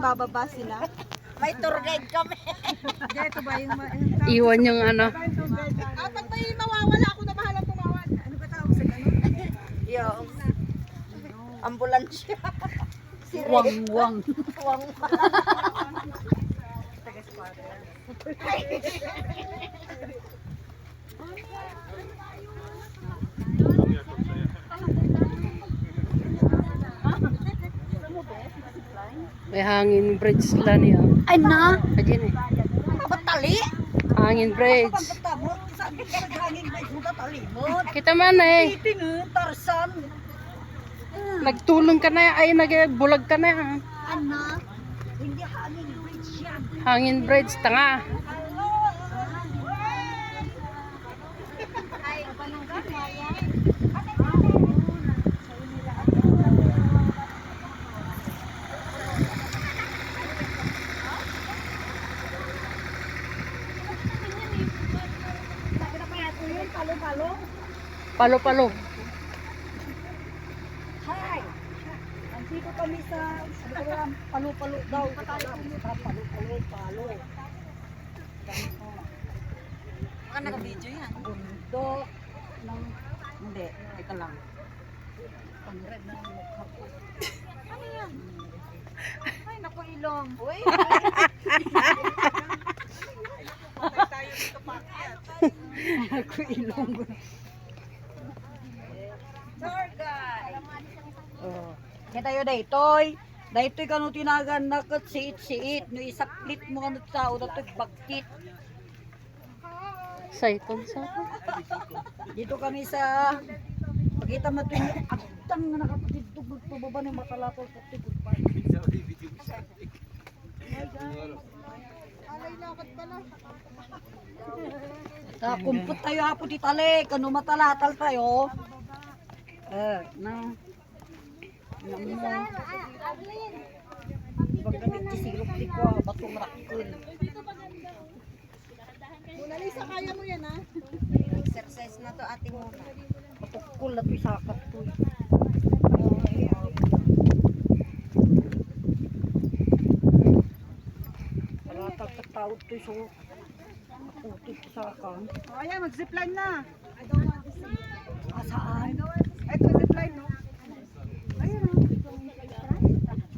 bababa sila. May tour guide kami. Ito ba yung Iwan yung ano. pag may mawawala ako na bahala tumawag. Ano ba tawag sa ganun? Yung ambulansya. Wang. Wang. May hangin bridge sila niya. Ay na. Ayan eh. Batali. Hangin bridge. Pagkatamo, sabi ko naghangin ba yung batali mo? Kita man eh. Tarsan. Nagtulong ka na ay nagbulag ka na. Ana. Hindi hangin bridge yan. Hangin bridge tanga. Palo-palo. Hi. Andito kami sa palo-palo daw. Palo-palo. Baka naka-video yan. Bundok ng... Hindi, ito lang. Pang-red na ang mukha ko. Ano yan? Ay, naku ilong. Uy. Patay tayo dito pakyat. Ako ilong. Tour guide. Oh. Kaya tayo daytoy. Daytoy kanu tinagan na kat siit-siit. No isaplit mo kanu tao na to'y bagtit. Saiton sa. Dito kami sa pagkita mo ito yung agtang na nakapatidugod po baba ng matalatol sa tigod pa. Alay lakad pala. Kumput tayo hapo di tali. Kanu matalatal tayo. Na. Pagkamit sisilok di ko batong rakil. Mona Lisa, kaya mo yan ha? Exercise na to ate muna. Patukul na to sakat to. Palatag sa taot to so. Nakutit sa akin. O ayan, mag-zipline na. Saan? Ito, zipline no? Ayun o.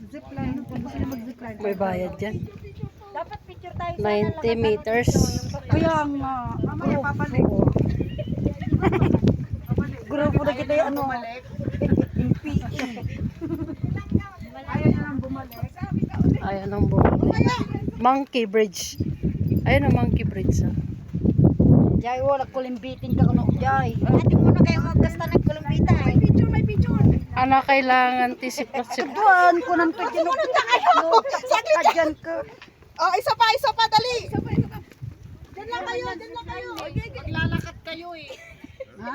Zipline. Pwede sila mag-zipline. May bayad dyan. Dapat picture tayo 90 meters. Kaya nga. Mamaya papalik. Grupo na kita yung ano. Yung PE. Ayaw na lang bumalik. Ayan ang bumalik. Monkey bridge. Ayan ang monkey bridge. Jai, wala kulimbitin ka kano. Jai. Ate muna kayo magkasta nagkulimbita. May picture. Ano kailangan tisip-tisip. Doon ko nang pwede mo. Sakadyan ka. Oh, isa pa, dali. Diyan lang kayo. Maglalakad kayo eh. Ha?